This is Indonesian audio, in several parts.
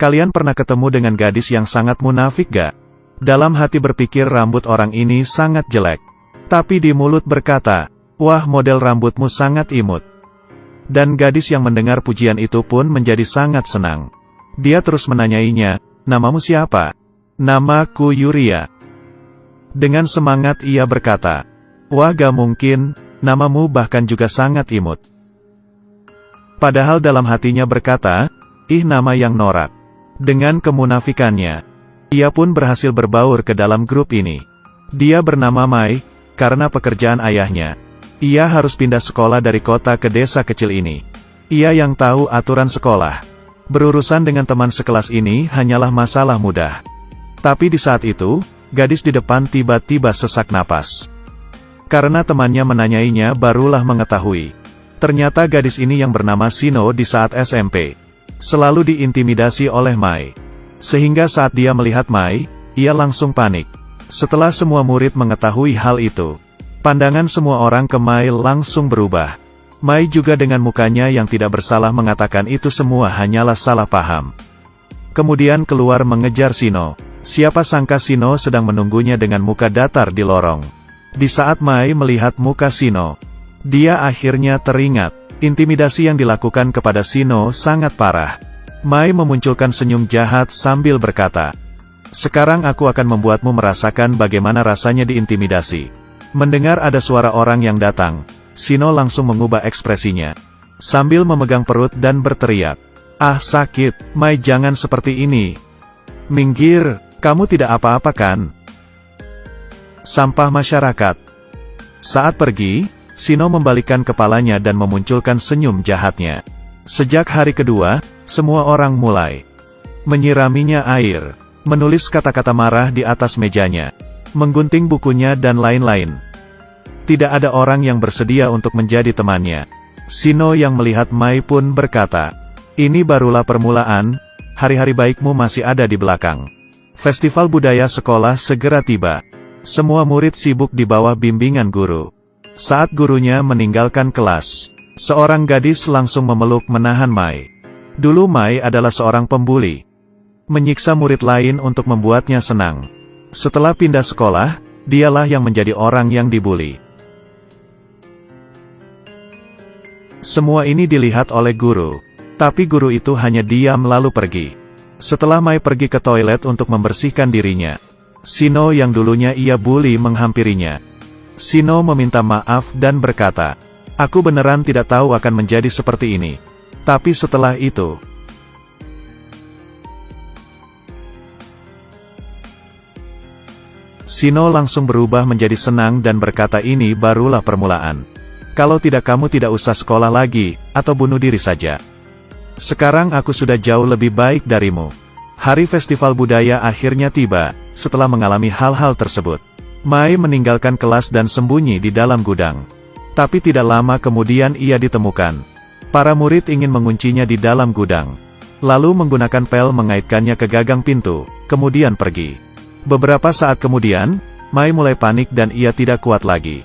Kalian pernah ketemu dengan gadis yang sangat munafik gak? Dalam hati berpikir rambut orang ini sangat jelek. Tapi di mulut berkata, wah model rambutmu sangat imut. Dan gadis yang mendengar pujian itu pun menjadi sangat senang. Dia terus menanyainya, namamu siapa? Namaku Yuria. Dengan semangat ia berkata, wah gak mungkin, namamu bahkan juga sangat imut. Padahal dalam hatinya berkata, ih nama yang norak. Dengan kemunafikannya, ia pun berhasil berbaur ke dalam grup ini. Dia bernama Mai, karena pekerjaan ayahnya. Ia harus pindah sekolah dari kota ke desa kecil ini. Ia yang tahu aturan sekolah. Berurusan dengan teman sekelas ini hanyalah masalah mudah. Tapi di saat itu, gadis di depan tiba-tiba sesak napas. Karena temannya menanyainya barulah mengetahui. Ternyata gadis ini yang bernama Shino di saat SMP. Selalu diintimidasi oleh Mai. Sehingga saat dia melihat Mai, ia langsung panik. Setelah semua murid mengetahui hal itu, pandangan semua orang ke Mai langsung berubah. Mai juga dengan mukanya yang tidak bersalah mengatakan itu semua hanyalah salah paham. Kemudian keluar mengejar Shino. Siapa sangka Shino sedang menunggunya dengan muka datar di lorong. Di saat Mai melihat muka Shino, dia akhirnya teringat. Intimidasi yang dilakukan kepada Shino sangat parah. Mai memunculkan senyum jahat sambil berkata, sekarang aku akan membuatmu merasakan bagaimana rasanya diintimidasi. Mendengar ada suara orang yang datang, Shino langsung mengubah ekspresinya. Sambil memegang perut dan berteriak, ah sakit, Mai jangan seperti ini. Minggir, kamu tidak apa-apa kan? Sampah masyarakat. Saat pergi, Shino membalikkan kepalanya dan memunculkan senyum jahatnya. Sejak hari kedua, semua orang mulai menyiraminya air, menulis kata-kata marah di atas mejanya, menggunting bukunya dan lain-lain. Tidak ada orang yang bersedia untuk menjadi temannya. Shino yang melihat Mai pun berkata, ini barulah permulaan, hari-hari baikmu masih ada di belakang. Festival budaya sekolah segera tiba. Semua murid sibuk di bawah bimbingan guru. Saat gurunya meninggalkan kelas, seorang gadis langsung memeluk menahan Mai. Dulu Mai adalah seorang pembuli. Menyiksa murid lain untuk membuatnya senang. Setelah pindah sekolah, dialah yang menjadi orang yang dibuli. Semua ini dilihat oleh guru. Tapi guru itu hanya diam lalu pergi. Setelah Mai pergi ke toilet untuk membersihkan dirinya, Shino yang dulunya ia bully menghampirinya. Shino meminta maaf dan berkata, aku beneran tidak tahu akan menjadi seperti ini. Tapi setelah itu, Shino langsung berubah menjadi senang dan berkata ini barulah permulaan. Kalau tidak kamu tidak usah sekolah lagi, atau bunuh diri saja. Sekarang aku sudah jauh lebih baik darimu. Hari festival budaya akhirnya tiba. Setelah mengalami hal-hal tersebut, Mai meninggalkan kelas dan sembunyi di dalam gudang. Tapi tidak lama kemudian ia ditemukan. Para murid ingin menguncinya di dalam gudang. Lalu menggunakan pel mengaitkannya ke gagang pintu, kemudian pergi. Beberapa saat kemudian, Mai mulai panik dan ia tidak kuat lagi.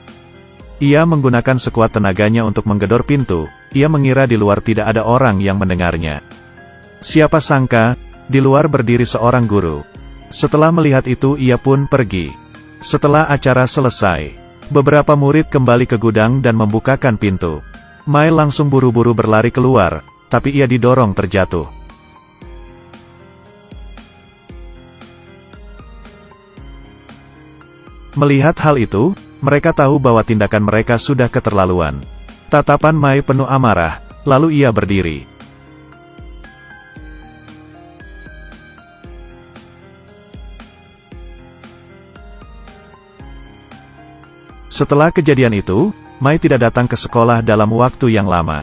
Ia menggunakan sekuat tenaganya untuk menggedor pintu. Ia mengira di luar tidak ada orang yang mendengarnya. Siapa sangka, di luar berdiri seorang guru. Setelah melihat itu ia pun pergi. Setelah acara selesai, beberapa murid kembali ke gudang dan membukakan pintu. Mai langsung buru-buru berlari keluar, tapi ia didorong terjatuh. Melihat hal itu, mereka tahu bahwa tindakan mereka sudah keterlaluan. Tatapan Mai penuh amarah, lalu ia berdiri. Setelah kejadian itu, Mai tidak datang ke sekolah dalam waktu yang lama.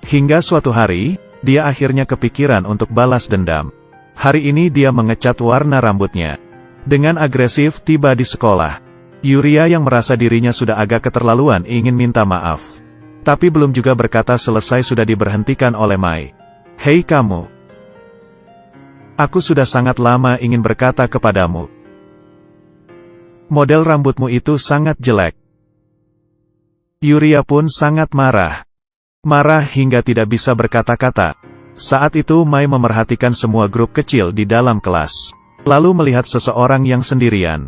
Hingga suatu hari, dia akhirnya kepikiran untuk balas dendam. Hari ini dia mengecat warna rambutnya. Dengan agresif tiba di sekolah. Yuria yang merasa dirinya sudah agak keterlaluan ingin minta maaf. Tapi belum juga berkata selesai sudah diberhentikan oleh Mai. Hei kamu. Aku sudah sangat lama ingin berkata kepadamu. Model rambutmu itu sangat jelek. Yuria pun sangat marah. Marah hingga tidak bisa berkata-kata. Saat itu Mai memerhatikan semua grup kecil di dalam kelas. Lalu melihat seseorang yang sendirian.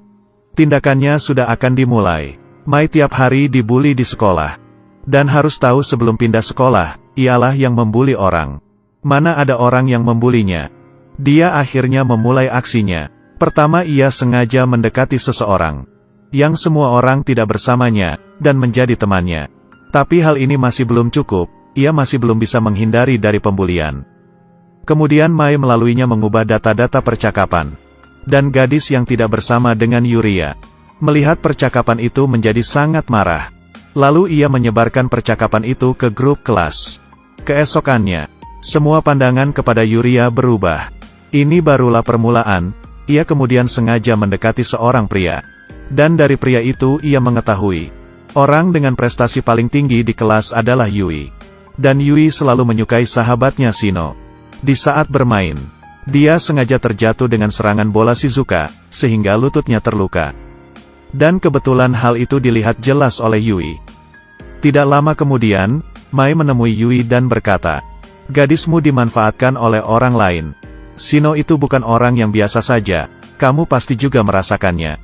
Tindakannya sudah akan dimulai. Mai tiap hari dibully di sekolah. Dan harus tahu sebelum pindah sekolah, ialah yang membuli orang. Mana ada orang yang membulinya. Dia akhirnya memulai aksinya. Pertama ia sengaja mendekati seseorang. Yang semua orang tidak bersamanya, dan menjadi temannya. Tapi hal ini masih belum cukup, ia masih belum bisa menghindari dari pembulian. Kemudian Mai melaluinya mengubah data-data percakapan. Dan gadis yang tidak bersama dengan Yuria. Melihat percakapan itu menjadi sangat marah. Lalu ia menyebarkan percakapan itu ke grup kelas. Keesokannya, semua pandangan kepada Yuria berubah. Ini barulah permulaan, ia kemudian sengaja mendekati seorang pria. Dan dari pria itu ia mengetahui, orang dengan prestasi paling tinggi di kelas adalah Yui. Dan Yui selalu menyukai sahabatnya Shino. Di saat bermain, dia sengaja terjatuh dengan serangan bola Shizuka, sehingga lututnya terluka. Dan kebetulan hal itu dilihat jelas oleh Yui. Tidak lama kemudian, Mai menemui Yui dan berkata, gadismu dimanfaatkan oleh orang lain. Shino itu bukan orang yang biasa saja, kamu pasti juga merasakannya.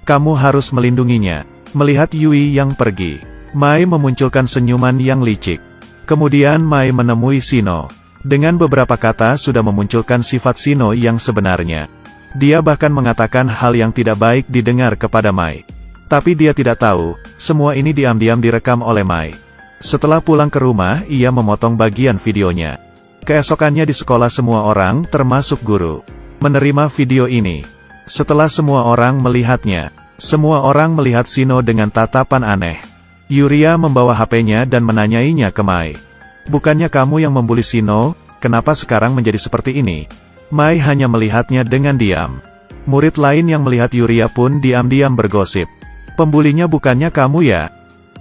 Kamu harus melindunginya. Melihat Yui yang pergi, Mai memunculkan senyuman yang licik. Kemudian Mai menemui Shino. Dengan beberapa kata sudah memunculkan sifat Shino yang sebenarnya. Dia bahkan mengatakan hal yang tidak baik didengar kepada Mai. Tapi dia tidak tahu, semua ini diam-diam direkam oleh Mai. Setelah pulang ke rumah, ia memotong bagian videonya. Keesokannya di sekolah semua orang, termasuk guru, menerima video ini. Setelah semua orang melihatnya, semua orang melihat Shino dengan tatapan aneh. Yuria membawa HP-nya dan menanyainya ke Mai. Bukannya kamu yang membuli Shino, kenapa sekarang menjadi seperti ini? Mai hanya melihatnya dengan diam. Murid lain yang melihat Yuria pun diam-diam bergosip. Pembulinya bukannya kamu ya?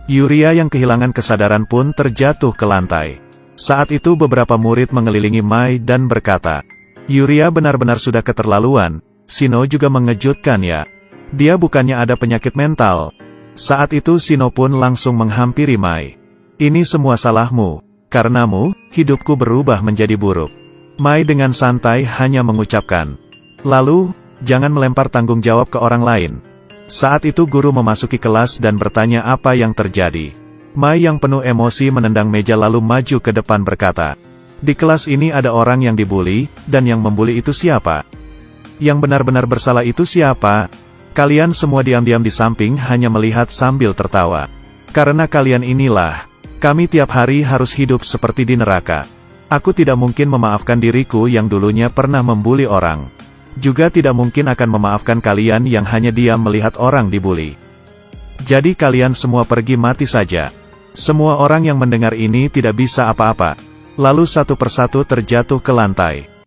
Yuria yang kehilangan kesadaran pun terjatuh ke lantai. Saat itu beberapa murid mengelilingi Mai dan berkata, Yuria benar-benar sudah keterlaluan, Shino juga mengejutkan ya. Dia bukannya ada penyakit mental. Saat itu Shino pun langsung menghampiri Mai. Ini semua salahmu, karenamu, hidupku berubah menjadi buruk. Mai dengan santai hanya mengucapkan, lalu, jangan melempar tanggung jawab ke orang lain. Saat itu guru memasuki kelas dan bertanya apa yang terjadi. Mai yang penuh emosi menendang meja lalu maju ke depan berkata, di kelas ini ada orang yang dibuli, dan yang membuli itu siapa? Yang benar-benar bersalah itu siapa? Kalian semua diam-diam di samping hanya melihat sambil tertawa. Karena kalian inilah, kami tiap hari harus hidup seperti di neraka. Aku tidak mungkin memaafkan diriku yang dulunya pernah membuli orang. Juga tidak mungkin akan memaafkan kalian yang hanya diam melihat orang dibuli. Jadi kalian semua pergi mati saja. Semua orang yang mendengar ini tidak bisa apa-apa. Lalu satu persatu terjatuh ke lantai.